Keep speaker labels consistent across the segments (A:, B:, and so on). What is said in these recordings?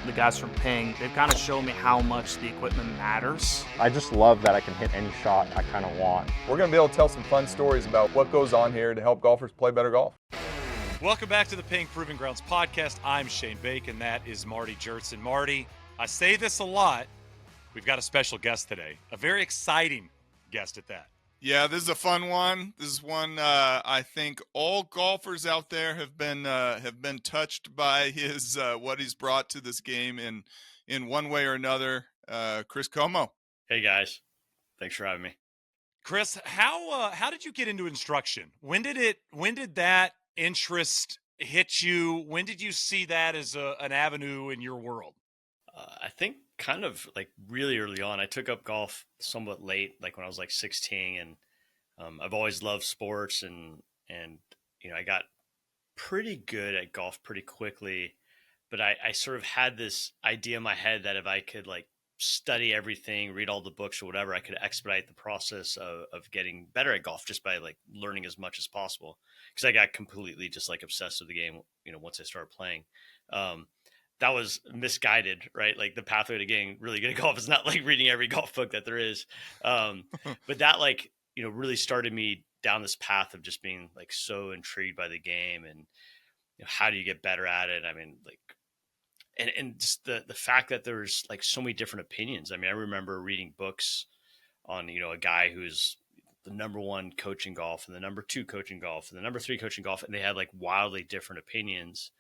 A: the guys from Ping, they've kind of shown me how much the equipment matters.
B: I just love that I can hit any shot I kind of want.
C: We're going to be able to tell some fun stories about what goes on here to help golfers play better golf.
D: Welcome back to the Ping Proving Grounds podcast. I'm Shane Bacon. That is Marty Jertson. Marty, I say this a lot. We've got a special guest today, a very exciting guest at that.
E: Yeah, this is a fun one. This is one I think all golfers out there have been touched by his what he's brought to this game in one way or another. Chris Como.
F: Hey guys, thanks for having me.
D: Chris, how did you get into instruction? When did that interest hit you? When did you see that as an avenue in your world?
F: I think kind of like really early on. I took up golf somewhat late, like when I was like 16, and I've always loved sports, and you know, I got pretty good at golf pretty quickly, but I sort of had this idea in my head that if I could like study everything, read all the books or whatever, I could expedite the process of getting better at golf just by like learning as much as possible. Because I got completely just like obsessed with the game, you know, once I started playing. That was misguided, right? Like the pathway to getting really good at golf is not like reading every golf book that there is. But that like, you know, really started me down this path of just being like so intrigued by the game and, you know, how do you get better at it? I mean, like, and just the fact that there's like so many different opinions. I mean, I remember reading books on, you know, a guy who's the number one coach in golf and the number two coach in golf and the number three coach in golf. And they had like wildly different opinions.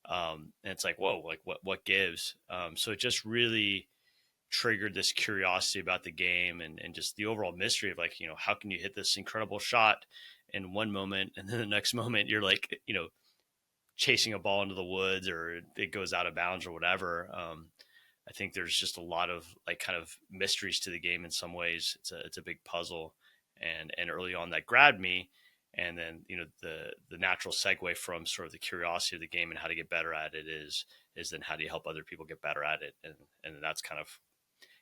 F: And it's like, whoa, like what gives? So it just really triggered this curiosity about the game and just the overall mystery of like, you know, how can you hit this incredible shot in one moment and then the next moment you're like, you know, chasing a ball into the woods or it goes out of bounds or whatever. I think there's just a lot of like kind of mysteries to the game in some ways. It's a big puzzle, and early on that grabbed me. And then, you know, the natural segue from sort of the curiosity of the game and how to get better at it is then how do you help other people get better at it? And that's kind of,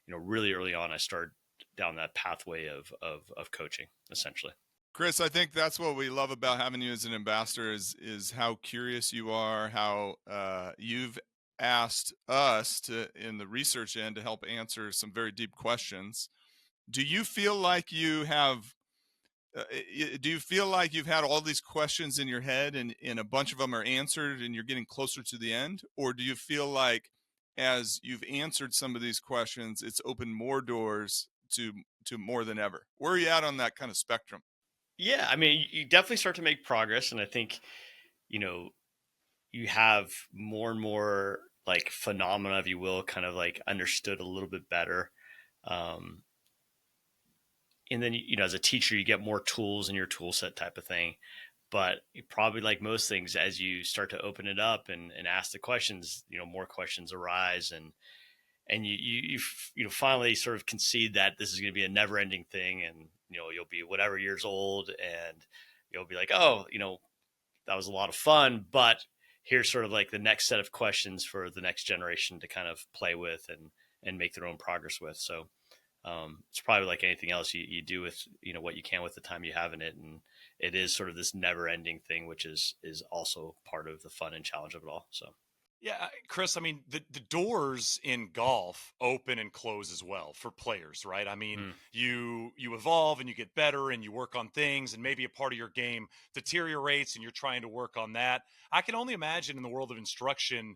F: you know, really early on, I started down that pathway of coaching essentially.
E: Chris, I think that's what we love about having you as an ambassador is how curious you are, how you've asked us to, in the research end, to help answer some very deep questions. Do you feel like you have do you feel like you've had all these questions in your head and a bunch of them are answered and you're getting closer to the end? Or do you feel like as you've answered some of these questions, it's opened more doors to more than ever? Where are you at on that kind of spectrum?
F: Yeah, I mean, you definitely start to make progress. And I think, you know, you have more and more like phenomena, if you will, kind of like understood a little bit better. And then, you know, as a teacher, you get more tools in your tool set type of thing. But probably like most things, as you start to open it up and ask the questions, you know, more questions arise and you finally sort of concede that this is going to be a never ending thing. And, you know, you'll be whatever years old and you'll be like, oh, you know, that was a lot of fun, but here's sort of like the next set of questions for the next generation to kind of play with and make their own progress with. So, it's probably like anything else you do with, you know, what you can with the time you have in it. And it is sort of this never ending thing, which is also part of the fun and challenge of it all. So.
D: Yeah, Chris, I mean, the doors in golf open and close as well for players, right? I mean, you evolve and you get better and you work on things and maybe a part of your game deteriorates and you're trying to work on that. I can only imagine in the world of instruction,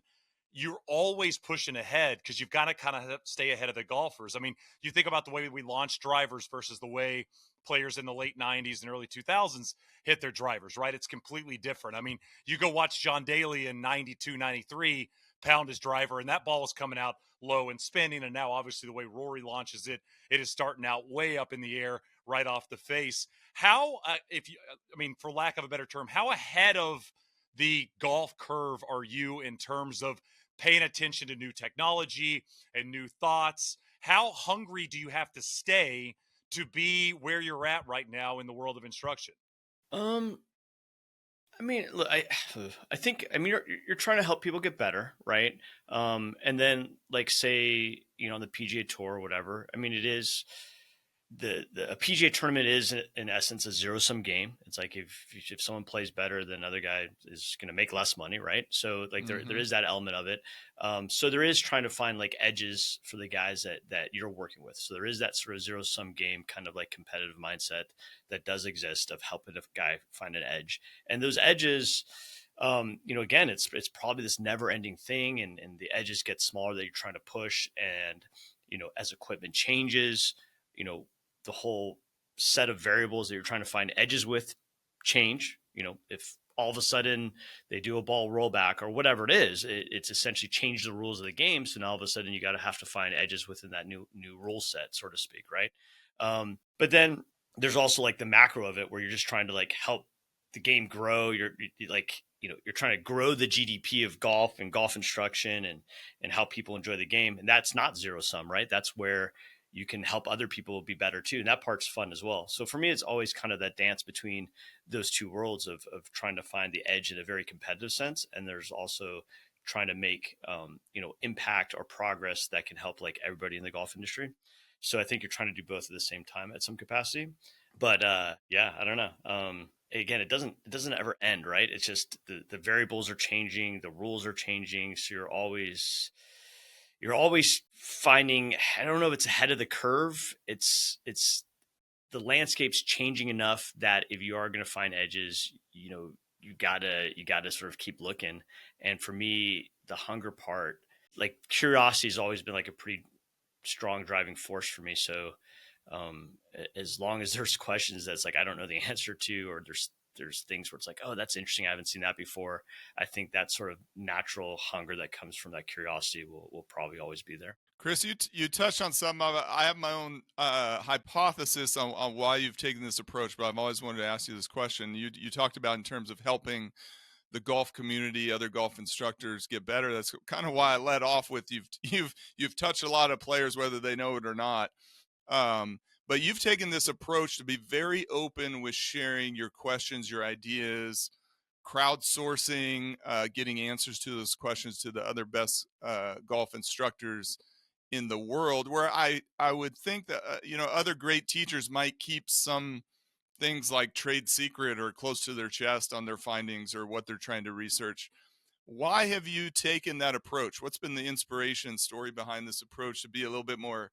D: you're always pushing ahead because you've got to kind of stay ahead of the golfers. I mean, you think about the way we launch drivers versus the way players in the late 90s and early 2000s hit their drivers, right? It's completely different. I mean, you go watch John Daly in 92, 93 pound his driver, and that ball was coming out low and spinning. And now, obviously, the way Rory launches it, it is starting out way up in the air right off the face. How, for lack of a better term, how ahead of the golf curve are you in terms of paying attention to new technology and new thoughts? How hungry do you have to stay to be where you're at right now in the world of instruction?
F: I mean, look, I think, I mean, you're trying to help people get better, right? And then like say, you know, on the PGA Tour or whatever, I mean, it is, a PGA tournament is in essence a zero sum game. It's like if someone plays better, then another guy is going to make less money, right? So like there is that element of it. So there is trying to find like edges for the guys that you're working with. So there is that sort of zero sum game kind of like competitive mindset that does exist of helping a guy find an edge, and those edges. Again, it's probably this never ending thing, and the edges get smaller that you're trying to push, and as equipment changes, the whole set of variables that you're trying to find edges with change. If all of a sudden they do a ball rollback or whatever it is, it's essentially changed the rules of the game. So now all of a sudden you got to have to find edges within that new rule set, so to speak, right? But then there's also like the macro of it where you're just trying to like help the game grow. You're trying to grow the GDP of golf and golf instruction and how people enjoy the game. And that's not zero sum, right? That's where you can help other people be better too. And that part's fun as well. So for me, it's always kind of that dance between those two worlds of trying to find the edge in a very competitive sense. And there's also trying to make, impact or progress that can help like everybody in the golf industry. So I think you're trying to do both at the same time at some capacity, but yeah, I don't know. Again, it doesn't ever end, right? It's just the variables are changing, the rules are changing. So you're always finding, I don't know if it's ahead of the curve. It's the landscape's changing enough that if you are going to find edges, you gotta sort of keep looking. And for me, the hunger part, like curiosity has always been like a pretty strong driving force for me. So as long as there's questions that's like I don't know the answer to, or there's things where it's like, oh, that's interesting, I haven't seen that before, I think that sort of natural hunger that comes from that curiosity will probably always be there.
E: Chris, you touched on some of it. I have my own hypothesis on why you've taken this approach, but I've always wanted to ask you this question. You talked about in terms of helping the golf community, other golf instructors get better. That's kind of why I led off with you've touched a lot of players, whether they know it or not. But you've taken this approach to be very open with sharing your questions, your ideas, crowdsourcing, getting answers to those questions to the other best golf instructors in the world, where I would think that other great teachers might keep some things like trade secret or close to their chest on their findings or what they're trying to research. Why have you taken that approach? What's been the inspiration story behind this approach to be a little bit more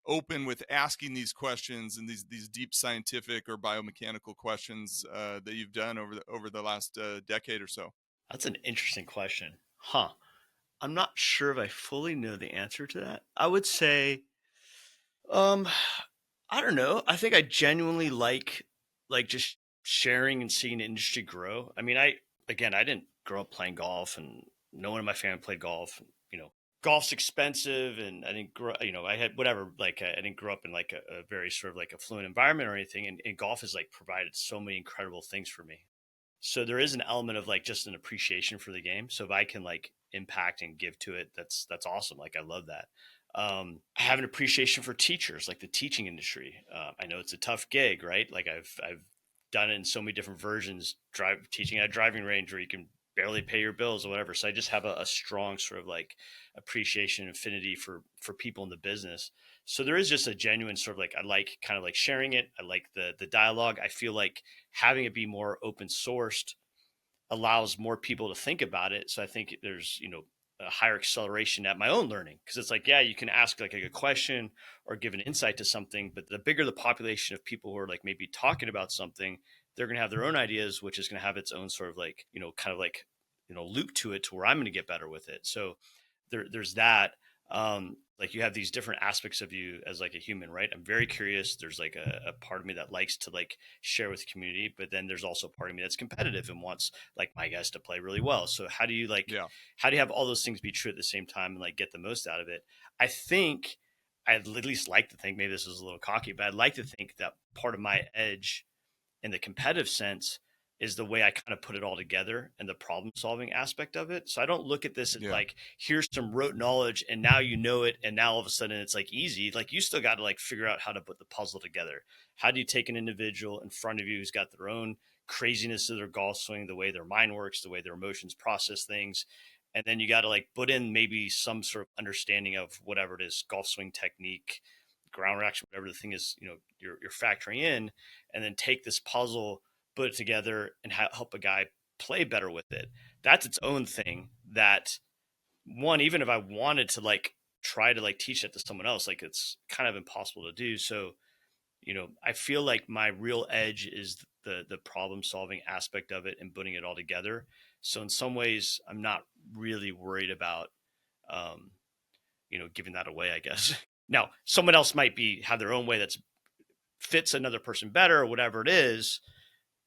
E: open with asking these questions and these deep scientific or biomechanical questions that you've done over the last decade or so?
F: That's an interesting question. I'm not sure if I fully know the answer to that. I would say, um, I don't know. I think I genuinely like just sharing and seeing the industry grow. I mean, I didn't grow up playing golf, and no one in my family played golf. Golf's expensive, and I didn't grow. I had whatever. Like, I didn't grow up in like a very sort of like affluent environment or anything. And golf has like provided so many incredible things for me. So there is an element of like just an appreciation for the game. So if I can like impact and give to it, that's awesome. Like I love that. I have an appreciation for teachers, like the teaching industry. I know it's a tough gig, right? Like I've done it in so many different versions, teaching at a driving range where you can barely pay your bills or whatever. So I just have a strong sort of like appreciation and affinity for people in the business. So there is just a genuine sort of like, I like kind of like sharing it. I like the dialogue. I feel like having it be more open sourced allows more people to think about it. So I think there's, a higher acceleration at my own learning. Cause it's like, yeah, you can ask like a question or give an insight to something, but the bigger the population of people who are like maybe talking about something, they're going to have their own ideas, which is going to have its own sort of like, kind of like, loop to it to where I'm going to get better with it. So there's that. Like you have these different aspects of you as like a human, right? I'm very curious. There's like a part of me that likes to like share with the community, but then there's also a part of me that's competitive and wants like my guys to play really well. So how do you how do you have all those things be true at the same time and like get the most out of it? I think I'd at least like to think, maybe this is a little cocky, but I'd like to think that part of my edge in the competitive sense is the way I kind of put it all together and the problem solving aspect of it. So I don't look at this as like, here's some rote knowledge and now you know it. And now all of a sudden it's like easy. Like you still got to like figure out how to put the puzzle together. How do you take an individual in front of you who's got their own craziness of their golf swing, the way their mind works, the way their emotions process things. And then you got to like put in maybe some sort of understanding of whatever it is, golf swing technique, ground reaction, whatever the thing is, you're factoring in, and then take this puzzle, put it together, and help a guy play better with it. That's its own thing. That one, even if I wanted to like try to like teach it to someone else, like it's kind of impossible to do. So, I feel like my real edge is the problem solving aspect of it and putting it all together. So in some ways, I'm not really worried about, giving that away, I guess. Now, someone else might have their own way that's fits another person better or whatever it is.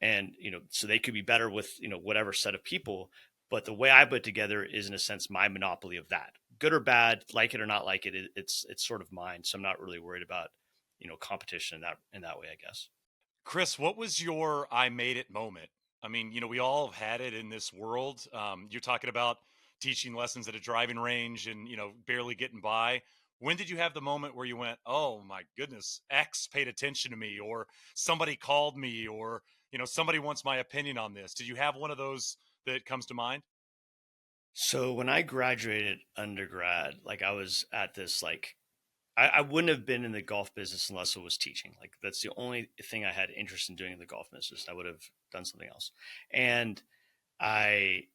F: And, so they could be better with, whatever set of people. But the way I put it together is in a sense, my monopoly of that. Good or bad, like it or not like it, it's sort of mine. So I'm not really worried about, competition in that way, I guess.
D: Chris, what was your I made it moment? I mean, we all have had it in this world. You're talking about teaching lessons at a driving range and, barely getting by. When did you have the moment where you went, oh my goodness, X paid attention to me, or somebody called me, or, somebody wants my opinion on this? Did you have one of those that comes to mind?
F: So when I graduated undergrad, like I was at this, like, I wouldn't have been in the golf business unless it was teaching. Like that's the only thing I had interest in doing in the golf business. I would have done something else. And I,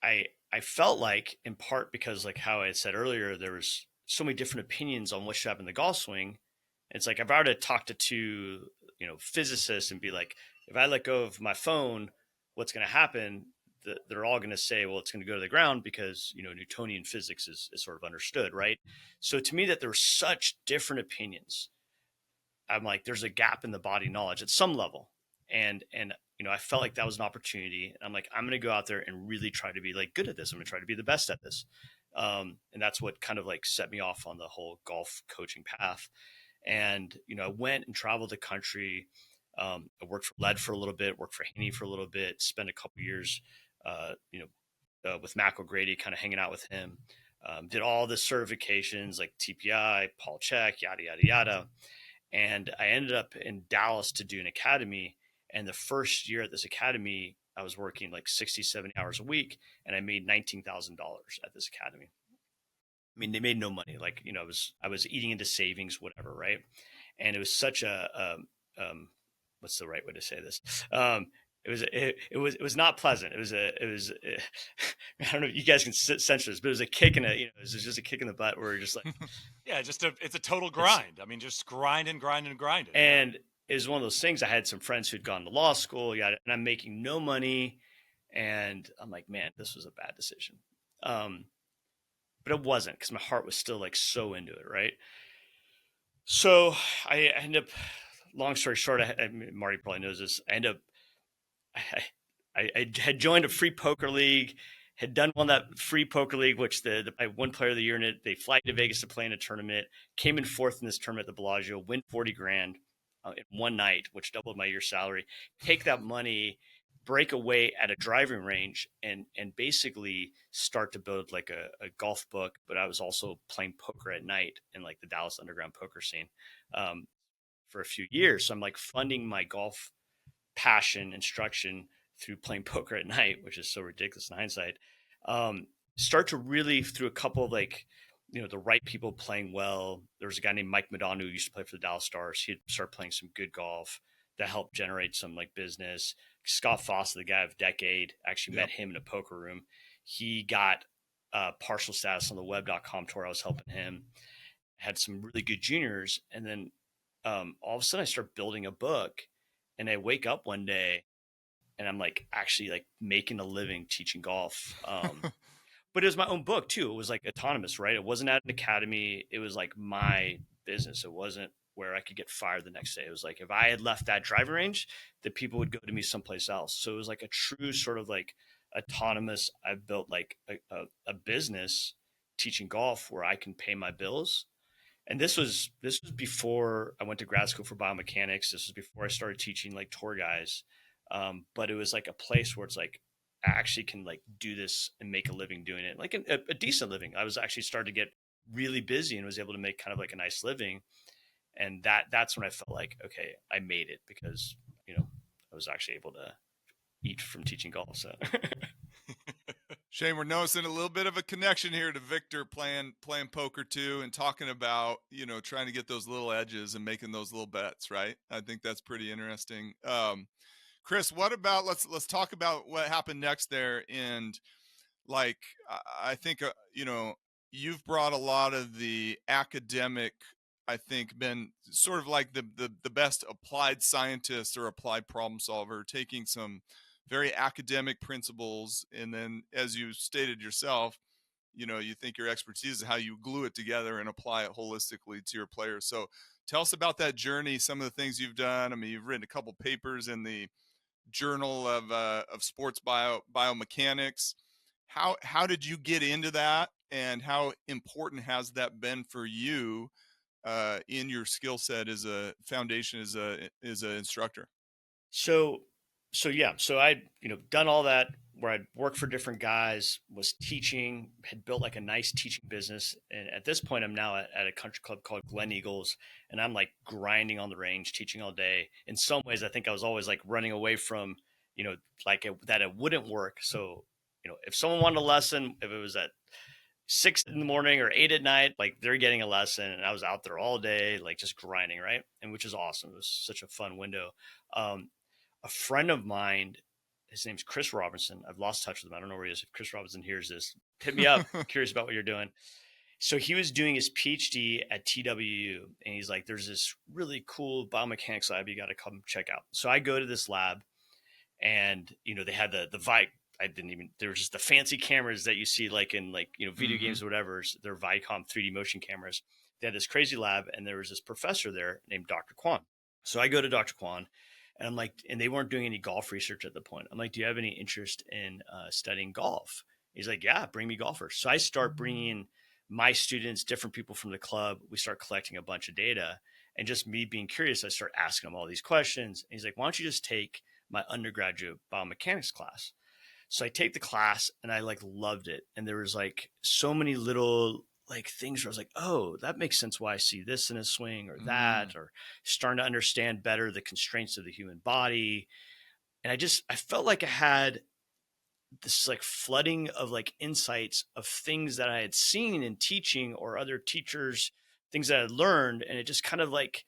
F: I felt like in part because like how I had said earlier, there was so many different opinions on what should happen in the golf swing. It's like, if I were to talk to two, physicists and be like, if I let go of my phone, what's going to happen? They're all going to say, well, it's going to go to the ground because, Newtonian physics is sort of understood. Right. So to me that there were such different opinions, I'm like, there's a gap in the body knowledge at some level. And, I felt like that was an opportunity. And I'm like, I'm going to go out there and really try to be like good at this. I'm going to try to be the best at this. And that's what kind of like set me off on the whole golf coaching path. And, I went and traveled the country. I worked for Led for a little bit, worked for Haney for a little bit, spent a couple years, with Mac Grady, kind of hanging out with him. Did all the certifications like TPI, Paul Check, yada, yada, yada. And I ended up in Dallas to do an academy. And the first year at this academy, I was working like 60, 70 hours a week, and I made $19,000 at this academy. I mean, they made no money. Like, I was eating into savings, whatever. Right. And it was such what's the right way to say this? It was not pleasant. It was I don't know if you guys can censor this, but it was a kick it was just a kick in the butt where you're just like,
D: yeah, it's a total grind. I mean, just grinding.
F: And it was one of those things. I had some friends who'd gone to law school, and I'm making no money. And I'm like, man, this was a bad decision. But it wasn't, because my heart was still like so into it. Right. So I ended up, long story short, Marty probably knows this. I had joined a free poker league, had done that free poker league, which I won player of the year in it. They fly to Vegas to play in a tournament, came in fourth in this tournament at the Bellagio, win 40 grand in one night, which doubled my year's salary. Take that money, break away at a driving range, and basically start to build like a golf book. But I was also playing poker at night in like the Dallas underground poker scene for a few years. So I'm like funding my golf passion, instruction through playing poker at night, which is so ridiculous in hindsight. Start to really, through a couple of like, the right people playing well. There was a guy named Mike Madonna who used to play for the Dallas Stars. He'd start playing some good golf that helped generate some like business. Scott Foster, the guy of Decade, actually met him in a poker room. He got partial status on the web.com tour. I was helping him. Had some really good juniors. And then all of a sudden I start building a book, and I wake up one day and I'm like actually like making a living teaching golf. But it was my own book too. It was like autonomous, right? It wasn't at an academy. It was like my business. It wasn't where I could get fired the next day. It was like, if I had left that driving range, the people would go to me someplace else. So it was like a true sort of like autonomous. I built like a business teaching golf where I can pay my bills. And this was before I went to grad school for biomechanics. This was before I started teaching like tour guys. But it was like a place where it's like, I actually can like do this and make a living doing it, like a decent living. I was actually starting to get really busy and was able to make kind of like a nice living. And that's when I felt like, okay, I made it, because, I was actually able to eat from teaching golf. So
E: Shane, we're noticing a little bit of a connection here to Victor playing poker too, and talking about, trying to get those little edges and making those little bets, right? I think that's pretty interesting. Chris, what about let's talk about what happened next there. And like I think you've brought a lot of the academic, I think, been sort of like the best applied scientist or applied problem solver, taking some very academic principles, and then, as you stated yourself, you think your expertise is how you glue it together and apply it holistically to your players. So tell us about that journey, some of the things you've done. I mean, you've written a couple papers in the Journal of Sports Biomechanics. How did you get into that, and how important has that been for you in your skill set as a foundation as a instructor?
F: So, so I'd, done all that where I'd worked for different guys, was teaching, had built like a nice teaching business. And at this point, I'm now at a country club called Glen Eagles, and I'm like grinding on the range, teaching all day. In some ways, I think I was always like running away from, that it wouldn't work. So, if someone wanted a lesson, if it was at 6 in the morning or 8 at night, like they're getting a lesson, and I was out there all day, like just grinding. Right. And which is awesome. It was such a fun window. A friend of mine, his name's Chris Robinson. I've lost touch with him. I don't know where he is. If Chris Robinson hears this, hit me up. Curious about what you're doing. So he was doing his PhD at TWU, and he's like, there's this really cool biomechanics lab you got to come check out. So I go to this lab, and, they had the there were just the fancy cameras that you see like in video games or whatever. They're Viacom 3D motion cameras. They had this crazy lab, and there was this professor there named Dr. Kwan. So I go to Dr. Kwan, and I'm like, and they weren't doing any golf research at the point. I'm like, do you have any interest in studying golf? He's like, yeah, bring me golfers. So I start bringing my students, different people from the club. We start collecting a bunch of data, and just me being curious, I start asking him all these questions. And he's like, why don't you just take my undergraduate biomechanics class? So I take the class, and I like loved it. And there was like so many little like things where I was like, oh, that makes sense why I see this in a swing or that, or starting to understand better the constraints of the human body. And I felt like I had this like flooding of like insights of things that I had seen in teaching or other teachers, things that I had learned. And it just kind of like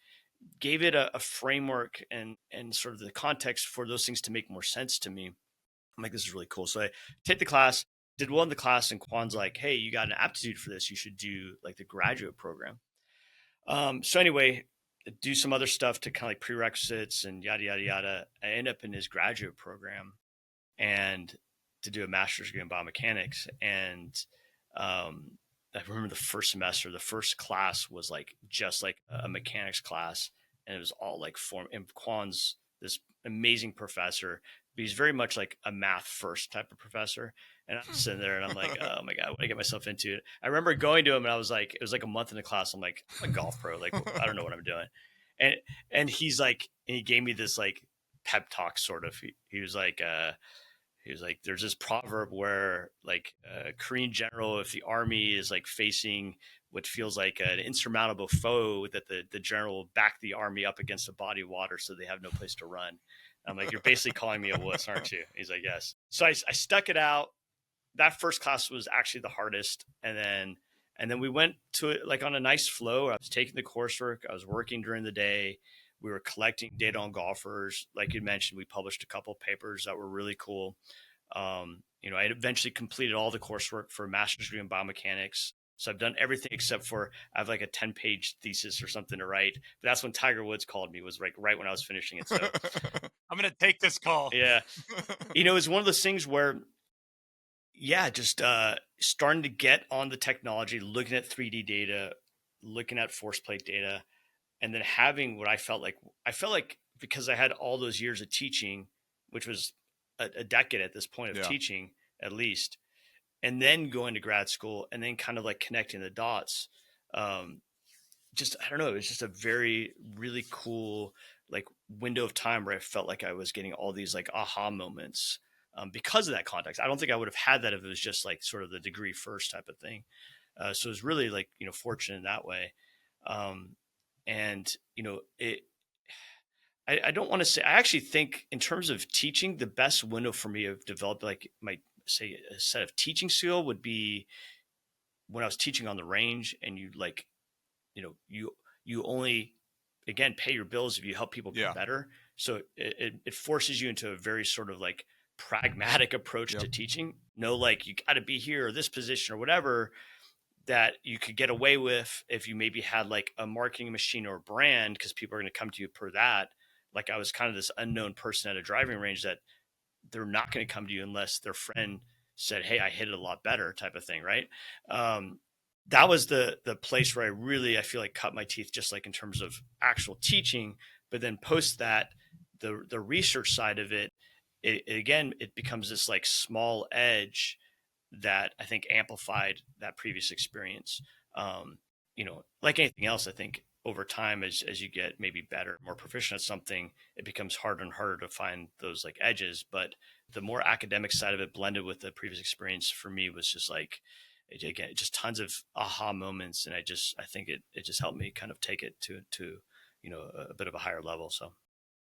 F: gave it a framework and sort of the context for those things to make more sense to me. I'm like, this is really cool. So I take the class, did well in the class, and Kwan's like, hey, you got an aptitude for this. You should do like the graduate program. So anyway, do some other stuff to kind of like prerequisites and yada, yada, yada. I end up in his graduate program and to do a master's degree in biomechanics. And I remember the first semester, the first class was like just like a mechanics class. And it was all like and Kwan's this amazing professor, but he's very much like a math first type of professor. And I'm sitting there and I'm like, oh my God, what did I get myself into? I remember going to him, and I was like, it was like a month in the class. I'm like, I'm a golf pro. Like, I don't know what I'm doing. And he's like, and he gave me this like pep talk sort of. He was like, there's this proverb where like a Korean general, if the army is like facing what feels like an insurmountable foe, that the general will back the army up against a body of water so they have no place to run. I'm like, you're basically calling me a wuss, aren't you? He's like, yes. So I stuck it out. That first class was actually the hardest. And then we went to it like on a nice flow. I was taking the coursework. I was working during the day. We were collecting data on golfers. Like you mentioned, we published a couple of papers that were really cool. I eventually completed all the coursework for a master's degree in biomechanics. So I've done everything except for I have like a 10-page thesis or something to write. But that's when Tiger Woods called me, was like right when I was finishing it. So
D: I'm going to take this call.
F: Yeah. It's one of those things where, just starting to get on the technology, looking at 3D data, looking at force plate data, and then having what I felt like because I had all those years of teaching, which was a decade at this point of teaching at least, and then going to grad school and then kind of like connecting the dots. I don't know. It was just a very, really cool like window of time where I felt like I was getting all these like aha moments because of that context. I don't think I would have had that if it was just like sort of the degree first type of thing. So it was really like, fortunate in that way. I don't want to say, I actually think in terms of teaching, the best window for me of developing like my say a set of teaching skill would be when I was teaching on the range, and you like, you only, again, pay your bills if you help people get better. So it forces you into a very sort of like pragmatic approach to teaching. No, like you got to be here or this position or whatever, that you could get away with if you maybe had like a marketing machine or a brand, because people are going to come to you per that. Like I was kind of this unknown person at a driving range that they're not going to come to you unless their friend said, "Hey, I hit it a lot better," type of thing. Right. That was the place where I feel like cut my teeth, just like in terms of actual teaching. But then post that, the research side of it, it becomes this like small edge that I think amplified that previous experience. Like anything else, I think over time, as you get maybe better, more proficient at something, it becomes harder and harder to find those like edges. But the more academic side of it blended with the previous experience for me was just like, again, just tons of aha moments. And I think it just helped me kind of take it to a bit of a higher level. So,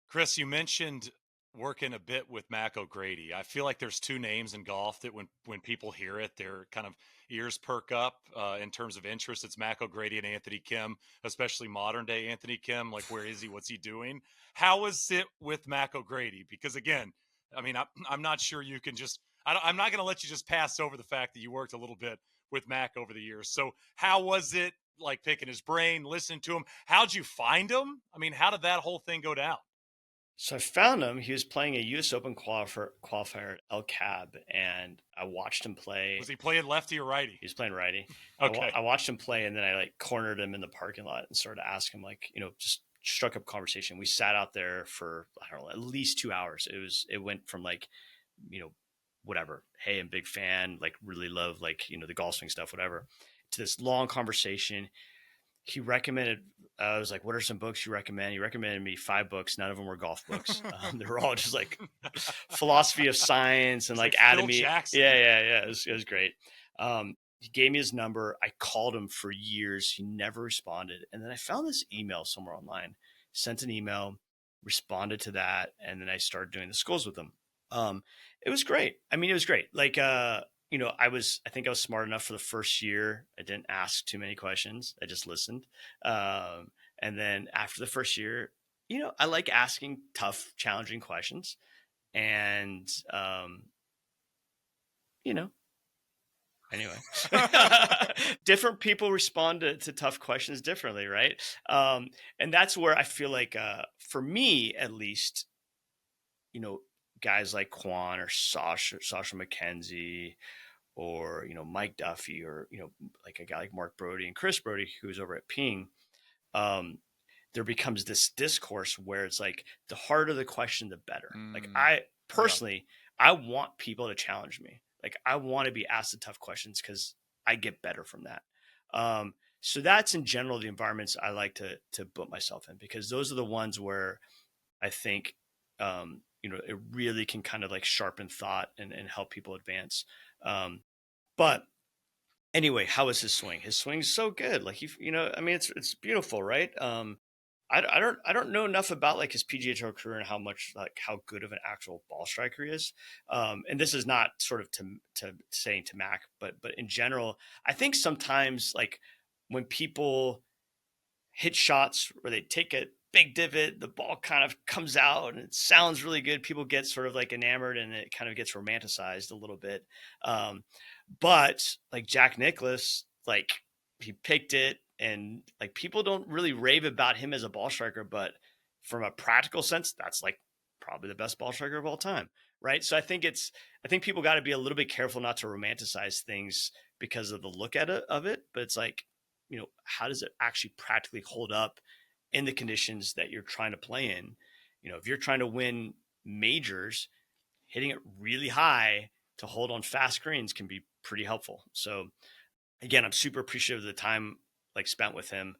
D: Chris, you mentioned working a bit with Mac Grady. I feel like there's two names in golf that when people hear it, their kind of ears perk up in terms of interest. It's Mac Grady and Anthony Kim, especially modern day Anthony Kim. Like, where is he? What's he doing? How is it with Mac Grady? Because again, I mean, I'm not sure you can just, I'm not going to let you just pass over the fact that you worked a little bit with Mac over the years. So how was it like picking his brain, listening to him? How'd you find him? I mean, how did that whole thing go down?
F: So I found him. He was playing a U.S. Open qualifier at El Cab, and I watched him play.
D: Was he playing lefty or righty?
F: He was playing righty.
D: Okay.
F: I watched him play, and then I like cornered him in the parking lot and started to ask him, like, just struck up conversation. We sat out there for, I don't know, at least 2 hours. It went from like, whatever, hey, I'm a big fan, like really love like, the golf swing stuff, whatever, to this long conversation. He recommended, I was like, what are some books you recommend? He recommended me 5 books. None of them were golf books. They were all just like philosophy of science and like anatomy. Yeah. It was great. He gave me his number. I called him for years. He never responded. And then I found this email somewhere online, sent an email, responded to that. And then I started doing the schools with him. It was great. I mean, it was great. Like, I think I was smart enough for the first year. I didn't ask too many questions. I just listened. And then after the first year, I like asking tough, challenging questions. And, anyway, different people respond to tough questions differently. Right. And that's where I feel like, for me, at least, guys like Quan or Sasha McKenzie, or, Mike Duffy, or, like a guy like Mark Brody and Chris Brody, who's over at Ping, there becomes this discourse where it's like, the harder the question, the better. Like I personally, I want people to challenge me. Like I want to be asked the tough questions because I get better from that. So that's in general, the environments I like to put myself in, because those are the ones where I think, it really can kind of like sharpen thought and help people advance. But anyway, how is his swing? His swing's so good. Like it's beautiful, right? I don't know enough about like his PGA Tour career and how good of an actual ball striker he is. And this is not sort of to saying to Mac, but in general, I think sometimes like when people hit shots where they take a big divot, the ball kind of comes out and it sounds really good, people get sort of like enamored and it kind of gets romanticized a little bit. But like Jack Nicklaus, like he picked it, and like people don't really rave about him as a ball striker, but from a practical sense, that's like probably the best ball striker of all time. Right. So I think people got to be a little bit careful not to romanticize things because of the look at it of it. But it's like, how does it actually practically hold up in the conditions that you're trying to play in? If you're trying to win majors, hitting it really high to hold on fast greens can be pretty helpful. So again, I'm super appreciative of the time like spent with him.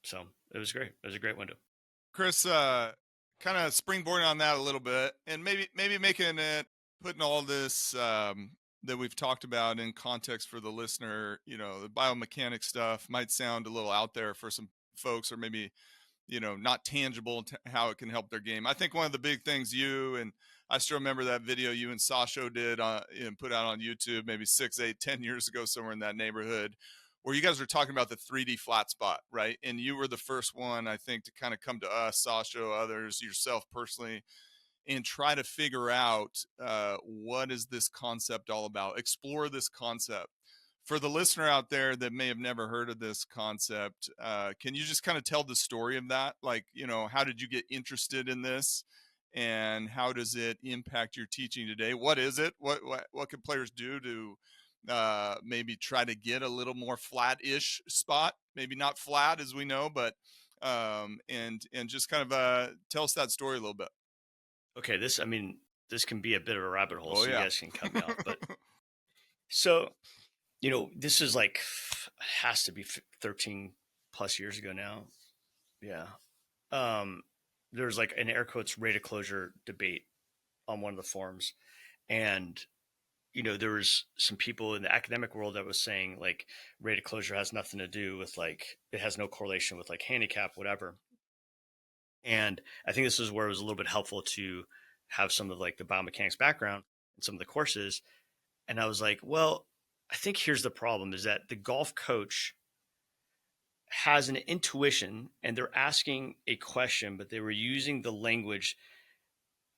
F: So it was great. It was a great window.
E: Chris, kind of springboarding on that a little bit, and maybe putting all this that we've talked about in context for the listener. The biomechanics stuff might sound a little out there for some folks, or maybe not tangible to how it can help their game. I think one of the big things you and I still remember that video you and Sasho did and put out on YouTube maybe 6, 8, 10 years ago, somewhere in that neighborhood, where you guys were talking about the 3D flat spot, right? And you were the first one, I think, to kind of come to us, Sasho, others, yourself personally, and try to figure out what is this concept all about. Explore this concept. For the listener out there that may have never heard of this concept, can you just kind of tell the story of that? Like, how did you get interested in this, and how does it impact your teaching today? What is it? What can players do to maybe try to get a little more flat-ish spot? Maybe not flat, as we know, but and just kind of tell us that story a little bit.
F: Okay, this can be a bit of a rabbit hole,
E: Oh,
F: so
E: yeah.
F: you guys can cut me off. But so, this is like, has to be 13 plus years ago now. Yeah. There's like an air quotes rate of closure debate on one of the forums. And, there was some people in the academic world that was saying like rate of closure has nothing to do with like, it has no correlation with like handicap, whatever. And I think this is where it was a little bit helpful to have some of like the biomechanics background and some of the courses. And I was like, well, I think here's the problem, is that the golf coach has an intuition and they're asking a question, but they were using the language.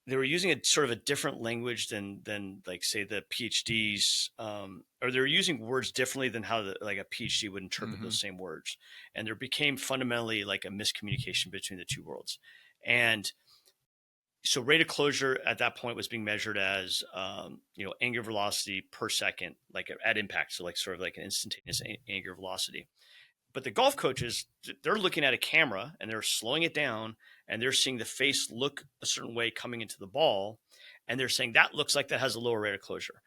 F: They were using a sort of a different language than like say the PhDs, or they're using words differently than how like a PhD would interpret those same words. And there became fundamentally like a miscommunication between the two worlds. And so rate of closure at that point was being measured as, angular velocity per second, like at impact. So like sort of like an instantaneous angular velocity. But the golf coaches, they're looking at a camera and they're slowing it down and they're seeing the face look a certain way coming into the ball. And they're saying that looks like that has a lower rate of closure.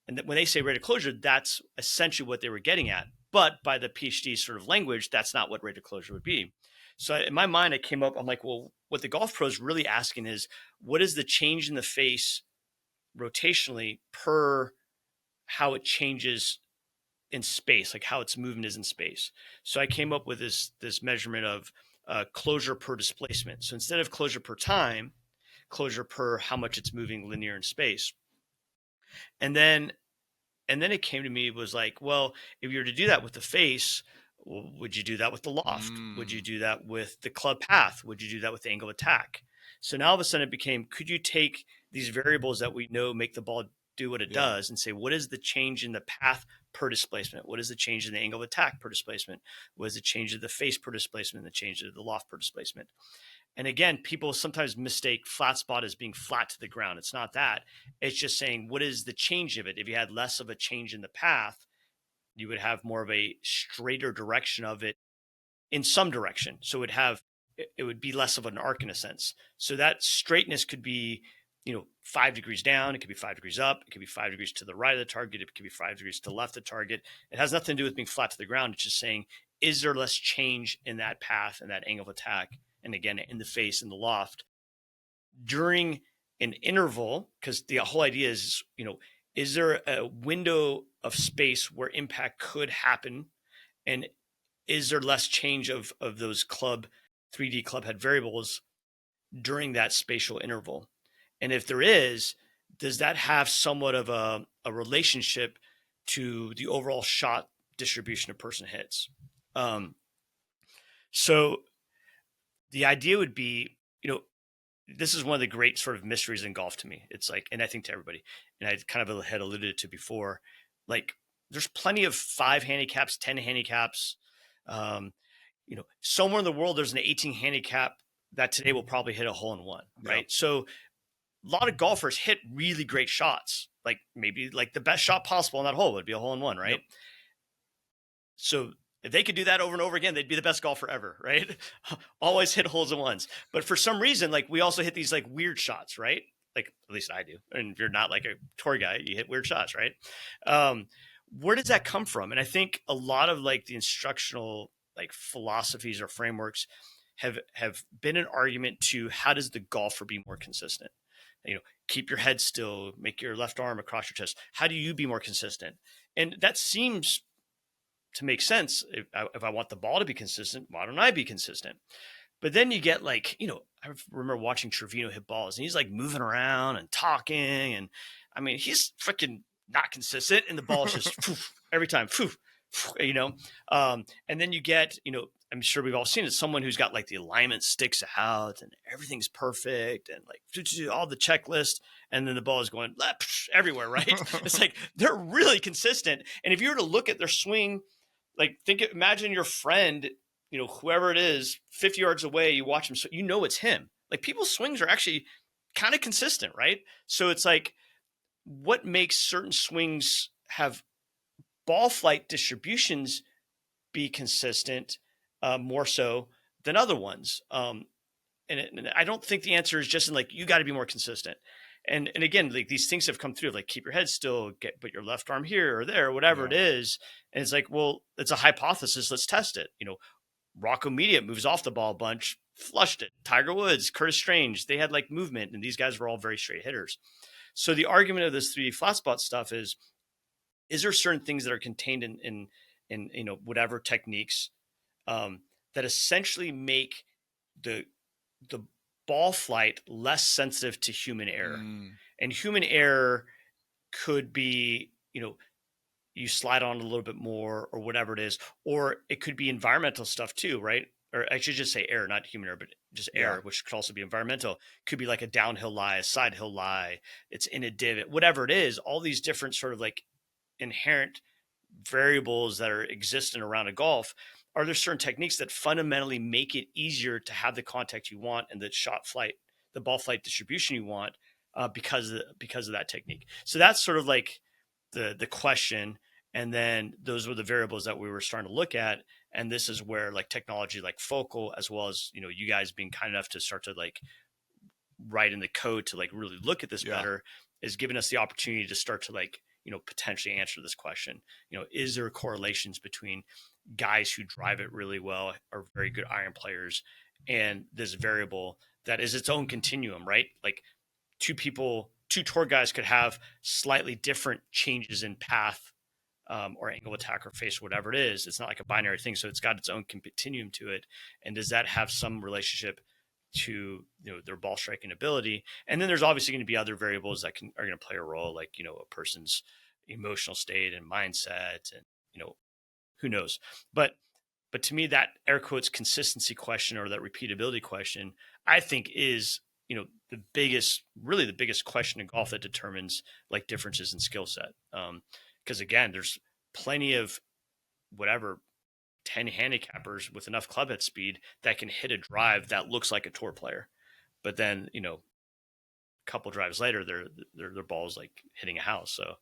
F: And when they say rate of closure, that's essentially what they were getting at. But by the PhD sort of language, that's not what rate of closure would be. So in my mind, I came up, I'm like, well, what the golf pro is really asking is, what is the change in the face rotationally per how it changes in space, like how its movement is in space. So I came up with this measurement of closure per displacement. So instead of closure per time, closure per how much it's moving linear in space. And then it came to me, was like, well, if you were to do that with the face, would you do that with the loft? Would you do that with the club path? Would you do that with the angle of attack? So now all of a sudden it became, could you take these variables that we know make the ball do what it does and say, what is the change in the path per displacement? What is the change in the angle of attack per displacement? What is the change of the face per displacement? The change of the loft per displacement? And again, people sometimes mistake flat spot as being flat to the ground. It's not that. It's just saying, what is the change of it? If you had less of a change in the path, you would have more of a straighter direction of it in some direction. So it would be less of an arc in a sense. So that straightness could be, 5 degrees down. It could be 5 degrees up. It could be 5 degrees to the right of the target. It could be 5 degrees to the left of the target. It has nothing to do with being flat to the ground. It's just saying, is there less change in that path and that angle of attack? And again, in the face and the loft during an interval, because the whole idea is, is there a window of space where impact could happen? And is there less change of those 3D club head variables during that spatial interval? And if there is, does that have somewhat of a relationship to the overall shot distribution a person hits? So the idea would be, this is one of the great sort of mysteries in golf to me. It's like, and I think to everybody, and I kind of had alluded to before, like there's plenty of 5 handicaps, 10 handicaps. Somewhere in the world, there's an 18 handicap that today will probably hit a hole in one, right? Yep. So a lot of golfers hit really great shots, like maybe like the best shot possible on that hole would be a hole in one, right? Yep. So if they could do that over and over again, they'd be the best golfer ever, right? Always hit holes in ones. But for some reason, like we also hit these like weird shots, right? Like at least I do. And if you're not like a tour guy, you hit weird shots, right? Where does that come from? And I think a lot of like the instructional like philosophies or frameworks have been an argument to how does the golfer be more consistent? Keep your head still, make your left arm across your chest. How do you be more consistent? And that seems to make sense. If I want the ball to be consistent, why don't I be consistent? But then you get like, I remember watching Trevino hit balls and he's like moving around and talking. And I mean, he's freaking not consistent and the ball is just every time, and then you get, I'm sure we've all seen it. Someone who's got like the alignment sticks out and everything's perfect and like all the checklist. And then the ball is going everywhere, right? It's like they're really consistent. And if you were to look at their swing, like imagine your friend, whoever it is, 50 yards away, you watch him, so it's him. Like people's swings are actually kind of consistent, right? So it's like, what makes certain swings have ball flight distributions be consistent more so than other ones? And I don't think the answer is just in like, you got to be more consistent. And again, like these things have come through, like keep your head still, put your left arm here or there, whatever it is. And it's like, well, it's a hypothesis. Let's test it. Rocco Mediate moves off the ball a bunch, flushed it. Tiger Woods, Curtis Strange, they had like movement, and these guys were all very straight hitters. So the argument of this 3D flat spot stuff is there certain things that are contained in whatever techniques that essentially make the ball flight less sensitive to human error. And human error could be, you slide on a little bit more or whatever it is, or it could be environmental stuff too, right? Or I should just say error, not human error, but just error, which could also be environmental. Could be like a downhill lie, a side hill lie, it's in a divot, whatever it is, all these different sort of like inherent variables that are existent around a golf. Are there certain techniques that fundamentally make it easier to have the contact you want and the shot flight, the ball flight distribution you want because of that technique? So that's sort of like the question. And then those were the variables that we were starting to look at. And this is where like technology, like Focal, as well as, you guys being kind enough to start to like write in the code to like really look at this better, is giving us the opportunity to start to like, potentially answer this question. Is there correlations between guys who drive it really well, are very good iron players, and this variable that is its own continuum, right? Like two tour guys could have slightly different changes in path or angle attack or face, whatever it is. It's not like a binary thing. So it's got its own continuum to it. And does that have some relationship to their ball striking ability? And then there's obviously going to be other variables that are going to play a role, like a person's emotional state and mindset, and who knows. But to me, that air quotes consistency question, or that repeatability question, I think is the biggest question in golf that determines like differences in skill set. Because again, there's plenty of 10 handicappers with enough club head speed that can hit a drive that looks like a tour player, but then a couple drives later, their ball's like hitting a house. So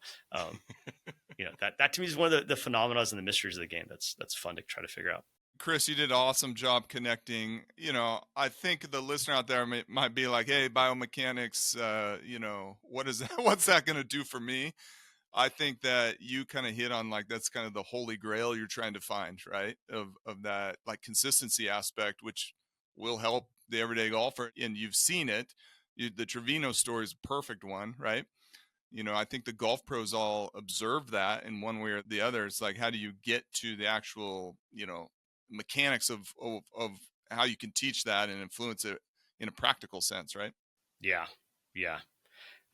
F: that to me is one of the phenomena and the mysteries of the game. That's fun to try to figure out.
E: Chris, you did an awesome job connecting. I think the listener out there might be like, hey, biomechanics, what is that? What's that going to do for me? I think that you kind of hit on like, that's kind of the holy grail you're trying to find, right? Of that like consistency aspect, which will help the everyday golfer. And you've seen it. The Trevino story is a perfect one, right? I think the golf pros all observe that in one way or the other. It's like, how do you get to the actual, mechanics of how you can teach that and influence it in a practical sense, right?
F: Yeah.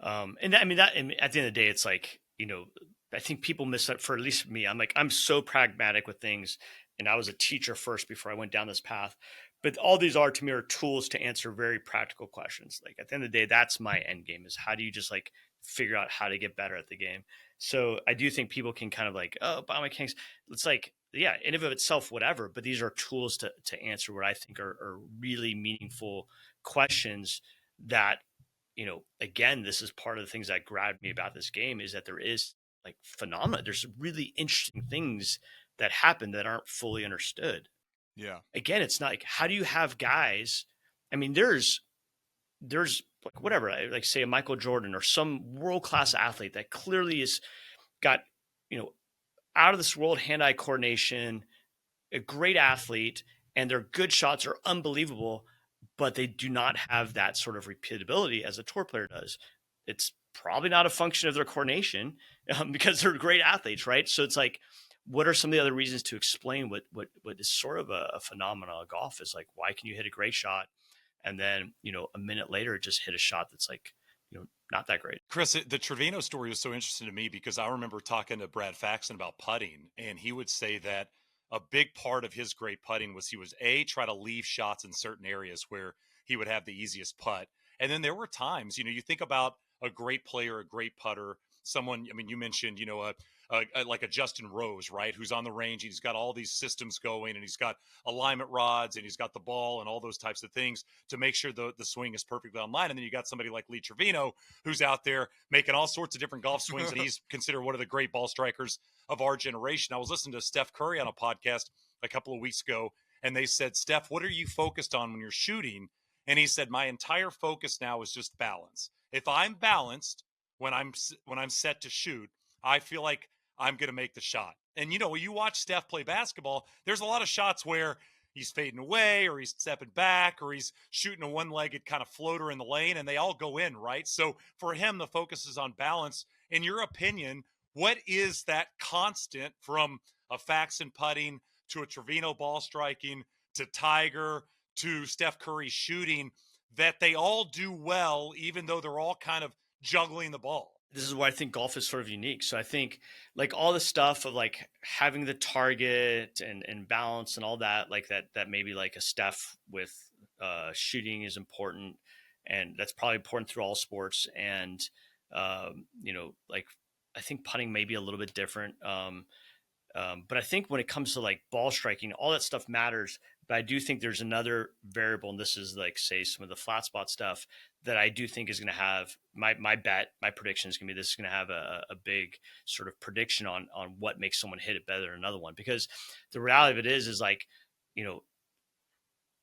F: And I mean, at the end of the day, it's like, I think people miss that. For at least me, I'm so pragmatic with things, and I was a teacher first before I went down this path. But all these are, to me, are tools to answer very practical questions. Like at the end of the day, that's my end game, is how do you just like figure out how to get better at the game? So I do think people can kind of like, oh, biomechanics, it's like, yeah, in and of itself, whatever. But these are tools to answer what I think are really meaningful questions that, again, this is part of the things that grabbed me about this game, is that there is like phenomena. There's really interesting things that happen that aren't fully understood.
E: Yeah.
F: Again, it's not like, how do you have guys? I mean, there's like whatever, like say a Michael Jordan or some world-class athlete that clearly is got, out of this world hand-eye coordination, a great athlete, and their good shots are unbelievable, but they do not have that sort of repeatability as a tour player does. It's probably not a function of their coordination because they're great athletes, right? So it's like, what are some of the other reasons to explain what is sort of a phenomenon of golf is like, why can you hit a great shot and then, a minute later just hit a shot that's like, not that great?
D: Chris, the Trevino story was so interesting to me because I remember talking to Brad Faxon about putting, and he would say that a big part of his great putting was he was try to leave shots in certain areas where he would have the easiest putt. And then there were times, you think about a great player, a great putter, someone, I mean, you mentioned, like a Justin Rose, right? Who's on the range. He's got all these systems going, and he's got alignment rods, and he's got the ball and all those types of things to make sure the swing is perfectly online. And then you got somebody like Lee Trevino, who's out there making all sorts of different golf swings, and he's considered one of the great ball strikers of our generation. I was listening to Steph Curry on a podcast a couple of weeks ago, and they said, Steph, what are you focused on when you're shooting? And he said, my entire focus now is just balance. If I'm balanced when I'm set to shoot, I feel like I'm going to make the shot. And, when you watch Steph play basketball, there's a lot of shots where he's fading away or he's stepping back or he's shooting a one-legged kind of floater in the lane, and they all go in, right? So for him, the focus is on balance. In your opinion, what is that constant from a Faxon putting to a Trevino ball striking to Tiger to Steph Curry shooting that they all do well, even though they're all kind of juggling the ball?
F: This is why I think golf is sort of unique. So I think like all the stuff of like having the target and balance and all that, like that maybe like a Steph with shooting is important, and that's probably important through all sports. And like I think putting may be a little bit different. But I think when it comes to like ball striking, all that stuff matters. But I do think there's another variable, and this is like, say, some of the flat spot stuff that I do think is going to have my prediction is going to be this is going to have a big sort of prediction on what makes someone hit it better than another one. Because the reality of it is like,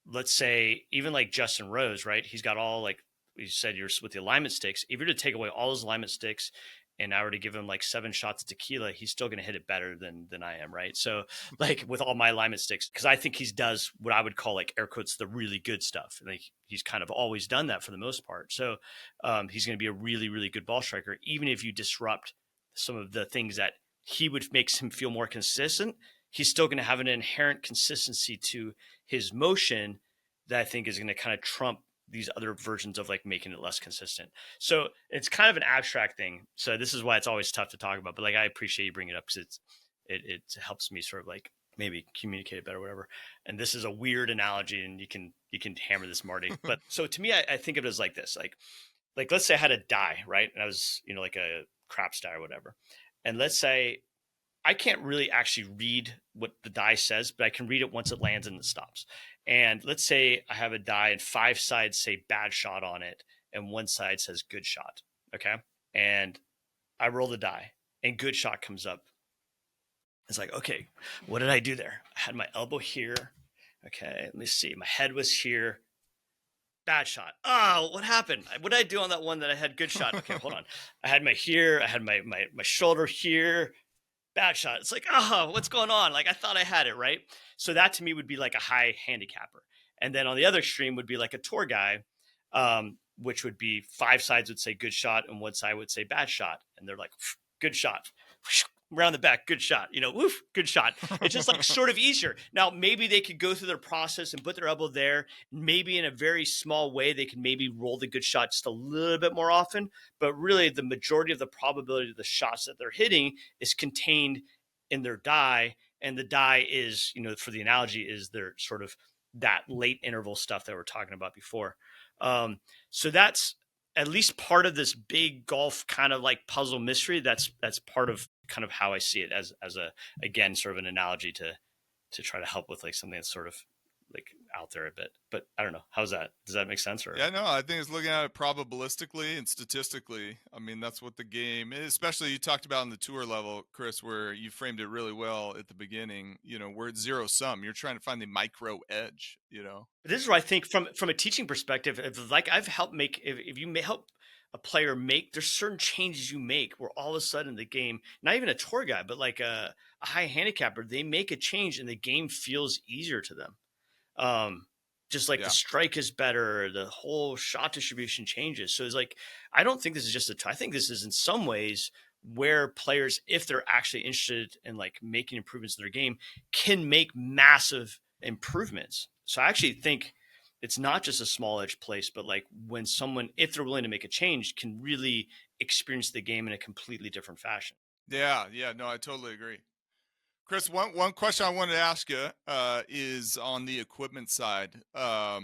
F: let's say even like Justin Rose, right? He's got all, like you said, you're with the alignment sticks. If you're to take away all his alignment sticks and I were to give him like 7 shots of tequila, he's still going to hit it better than I am. Right. So like with all my alignment sticks, cause I think he does what I would call like air quotes, the really good stuff. Like he's kind of always done that for the most part. So he's going to be a really, really good ball striker. Even if you disrupt some of the things that he would makes him feel more consistent, he's still going to have an inherent consistency to his motion that I think is going to kind of trump these other versions of like making it less consistent. So it's kind of an abstract thing. So this is why it's always tough to talk about, but like, I appreciate you bringing it up because it helps me sort of like maybe communicate it better, whatever. And this is a weird analogy and you can hammer this, Marty. But so to me, I think of it as like this, like, let's say I had a die, right? And I was, like a craps die or whatever. And let's say I can't really actually read what the die says, but I can read it once it lands and it stops. And let's say I have a die and 5 sides say bad shot on it and 1 side says good shot. Okay. And I roll the die and good shot comes up. It's like, okay, what did I do there? I had my elbow here. Okay. Let me see. My head was here. Bad shot. Oh, what happened? What did I do on that one that I had good shot? Okay, hold on. I had my here. I had my shoulder here. Bad shot. It's like, oh, what's going on? Like, I thought I had it, right? So that to me would be like a high handicapper. And then on the other extreme would be like a tour guy, which would be 5 sides would say good shot and 1 side would say bad shot. And they're like, good shot. Around the back, good shot. Woof, good shot. It's just like sort of easier. Now, maybe they could go through their process and put their elbow there. Maybe in a very small way, they can maybe roll the good shot just a little bit more often. But really, the majority of the probability of the shots that they're hitting is contained in their die. And the die is, for the analogy, is their sort of that late interval stuff that we're talking about before. So that's at least part of this big golf kind of like puzzle mystery. That's part of kind of how I see it as a, again, sort of an analogy to try to help with like something that's sort of like out there a bit. But I don't know. How's that? Does that make sense? Or
E: Yeah, no, I think it's looking at it probabilistically and statistically. I mean, that's what the game is, especially you talked about on the tour level, Chris, where you framed it really well at the beginning, where it's zero sum. You're trying to find the micro edge,
F: This is where I think from a teaching perspective, like I've helped make, if you may help a player make, there's certain changes you make where all of a sudden the game, not even a tour guy, but like a high handicapper, they make a change and the game feels easier to them. Just like the strike is better, the whole shot distribution changes. So it's like, I don't think this is just I think this is in some ways where players, if they're actually interested in like making improvements in their game, can make massive improvements. So I actually think it's not just a small edge place, but like when someone, if they're willing to make a change, can really experience the game in a completely different fashion.
E: Yeah, no, I totally agree. Chris, one question I wanted to ask you is on the equipment side. Tell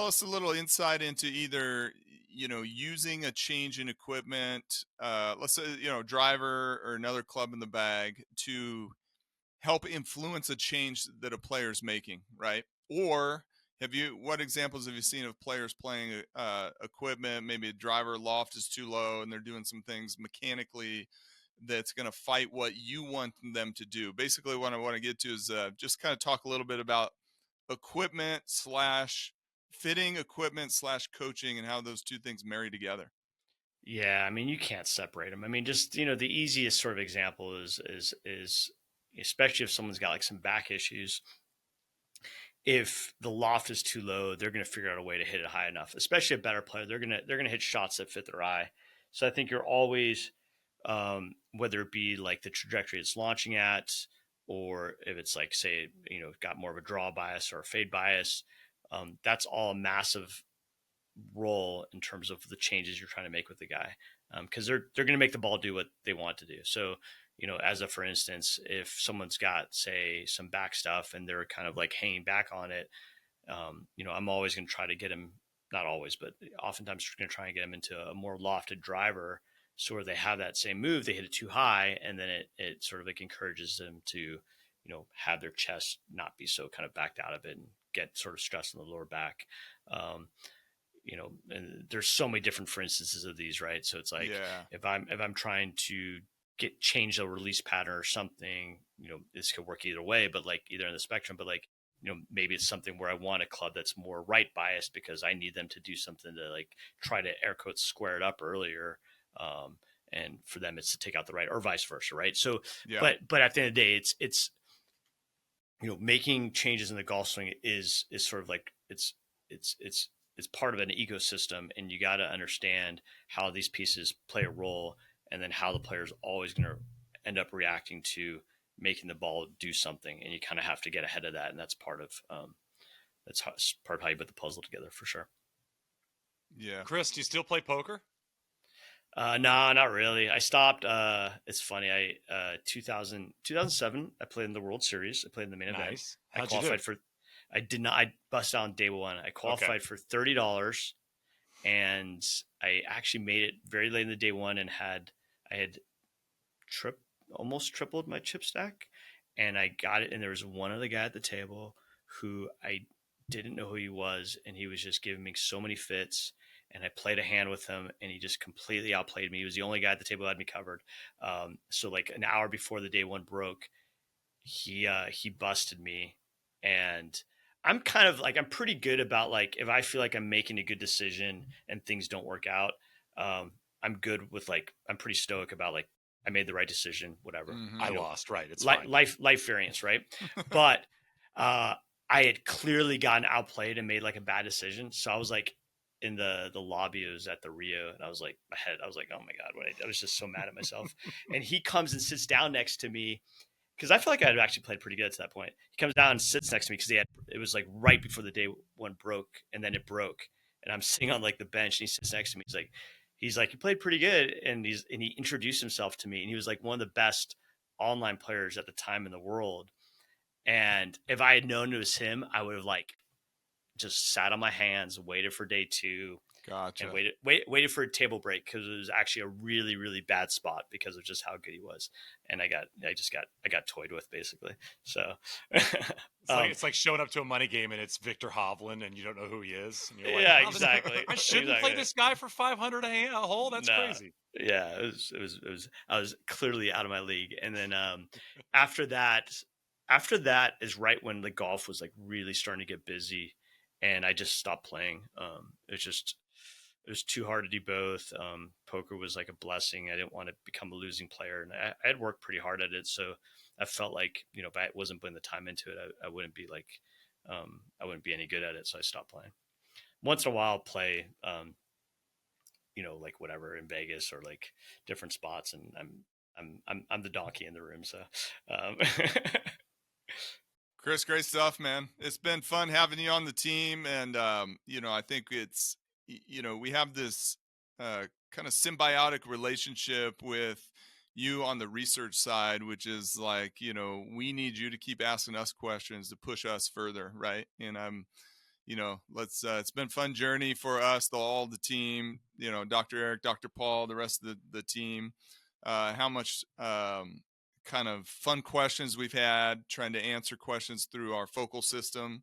E: us a little insight into either using a change in equipment, let's say driver or another club in the bag to help influence a change that a player's making, right? Or what examples have you seen of players playing equipment, maybe a driver loft is too low and they're doing some things mechanically that's going to fight what you want them to do? Basically what I want to get to is just kind of talk a little bit about equipment slash fitting equipment slash coaching and how those two things marry together.
F: Yeah, I mean, you can't separate them. I mean, just the easiest sort of example is especially if someone's got like some back issues. If the loft is too low, they're going to figure out a way to hit it high enough. Especially a better player, they're gonna hit shots that fit their eye. So I think you're always, whether it be like the trajectory it's launching at, or if it's like say got more of a draw bias or a fade bias, that's all a massive role in terms of the changes you're trying to make with the guy, because they're going to make the ball do what they want to do. So as a for instance, if someone's got say some back stuff and they're kind of like hanging back on it, I'm always going to try to get him, not always, but oftentimes going to try and get him into a more lofted driver, so where they have that same move, they hit it too high, and then it sort of like encourages them to have their chest not be so kind of backed out of it and get sort of stressed in the lower back. And there's so many different for instances of these, right? So it's like, if I'm trying to change the release pattern or something, this could work either way, but like either in the spectrum, but like, maybe it's something where I want a club that's more right biased because I need them to do something to like try to air quotes square it up earlier. And for them, it's to take out the right, or vice versa. Right. So, but at the end of the day, it's, making changes in the golf swing is sort of like, it's part of an ecosystem, and you got to understand how these pieces play a role, and then how the player's always going to end up reacting to making the ball do something. And you kind of have to get ahead of that. And that's part of how you put the puzzle together, for sure.
E: Yeah.
D: Chris, do you still play poker?
F: No, not really. I stopped. It's funny. 2007, I played in the World Series. I played in the main event.
D: How'd you do?
F: I did not. I busted on day one. I qualified for $30, and I actually made it very late in the day one, and I had almost tripled my chip stack, and I got it. And there was one other guy at the table who I didn't know who he was, and he was just giving me so many fits. And I played a hand with him, and he just completely outplayed me. He was the only guy at the table who had me covered. So like an hour before the day one broke, he busted me, and I'm kind of like, I'm pretty good about like, if I feel like I'm making a good decision and things don't work out, I'm good with like, I'm pretty stoic about like, I made the right decision, whatever.
E: Mm-hmm.
D: I lost, right? It's fine.
F: Life variance, right? But I had clearly gotten outplayed and made like a bad decision. So I was like, in the lobby, it was at the Rio, and I was like, I was like, oh my God, I was just so mad at myself. And he comes and sits down next to me, because I feel like I had actually played pretty good to that point. He comes down and sits next to me, because it was like right before the day one broke, and then it broke, and I'm sitting on like the bench, and he sits next to me. He's like, you played pretty good, and he introduced himself to me, and he was like one of the best online players at the time in the world. And if I had known it was him, I would have like just sat on my hands, waited for day two.
E: Gotcha.
F: And waited for a table break, because it was actually a really, really bad spot because of just how good he was. And I got toyed with, basically. So
D: it's like showing up to a money game and it's Victor Hovland and you don't know who he is. And you're like,
F: yeah, exactly.
D: I shouldn't play this guy for 500 a hole. That's crazy.
F: Yeah, it was. I was clearly out of my league. And then after that is right when the golf was like really starting to get busy. And I just stopped playing. It was too hard to do both. Poker was like a blessing. I didn't want to become a losing player, and I had worked pretty hard at it. So I felt like, if I wasn't putting the time into it, I wouldn't be like, I wouldn't be any good at it. So I stopped playing. Once in a while, I'll play like whatever in Vegas or like different spots, and I'm the donkey in the room. So,
E: Chris, great stuff, man. It's been fun having you on the team. And, I think it's, we have this kind of symbiotic relationship with you on the research side, which is like, we need you to keep asking us questions to push us further. Right. And it's been a fun journey for us, all the team, Dr. Eric, Dr. Paul, the rest of the team, how much, kind of fun questions we've had trying to answer questions through our focal system.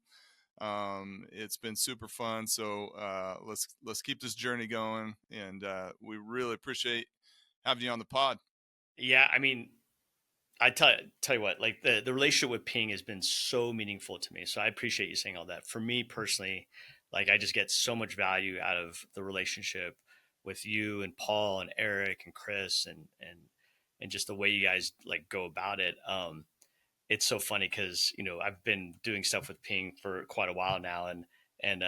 E: It's been super fun. So let's keep this journey going, and we really appreciate having you on the pod.
F: Yeah, I mean, I tell you what, like the relationship with Ping has been so meaningful to me. So I appreciate you saying all that. For me personally, like I just get so much value out of the relationship with you and Paul and Eric and Chris and just the way you guys like go about it. It's so funny because, I've been doing stuff with Ping for quite a while now. And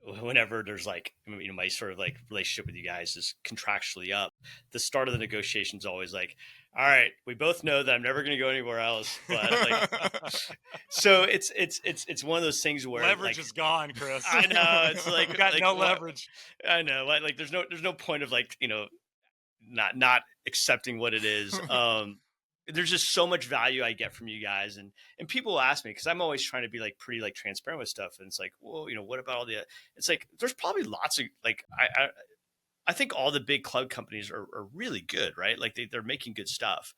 F: whenever there's like, my sort of like relationship with you guys is contractually up, the start of the negotiation is always like, all right, we both know that I'm never going to go anywhere else. But like, so it's one of those things where
D: leverage
F: like,
D: is gone, Chris.
F: I know. It's like,
D: We've got
F: like,
D: no
F: what-
D: leverage.
F: I know. Like there's no point of like, not accepting what it is. There's just so much value I get from you guys, and people will ask me because I'm always trying to be like pretty like transparent with stuff, and it's like, well, what about all the? It's like there's probably lots of like I think all the big cloud companies are really good, right? Like they're making good stuff,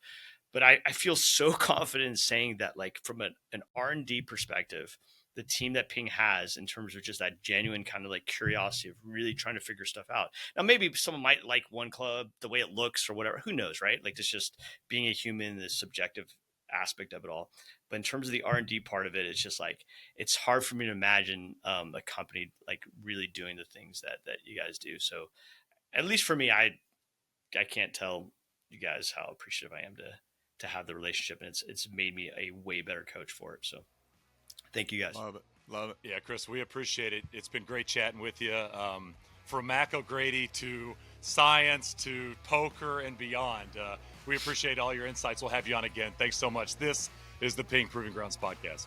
F: but I feel so confident in saying that like from an R&D perspective, the team that Ping has in terms of just that genuine kind of like curiosity of really trying to figure stuff out. Now, maybe someone might like one club, the way it looks or whatever, who knows, right? Like it's just being a human, the subjective aspect of it all. But in terms of the R&D part of it, it's just like, it's hard for me to imagine a company like really doing the things that you guys do. So at least for me, I can't tell you guys how appreciative I am to have the relationship, and it's made me a way better coach for it. So thank you guys.
E: Love it.
D: Yeah, Chris, we appreciate it. It's been great chatting with you. From Mac Grady to science to poker and beyond. We appreciate all your insights. We'll have you on again. Thanks so much. This is the Ping Proving Grounds podcast.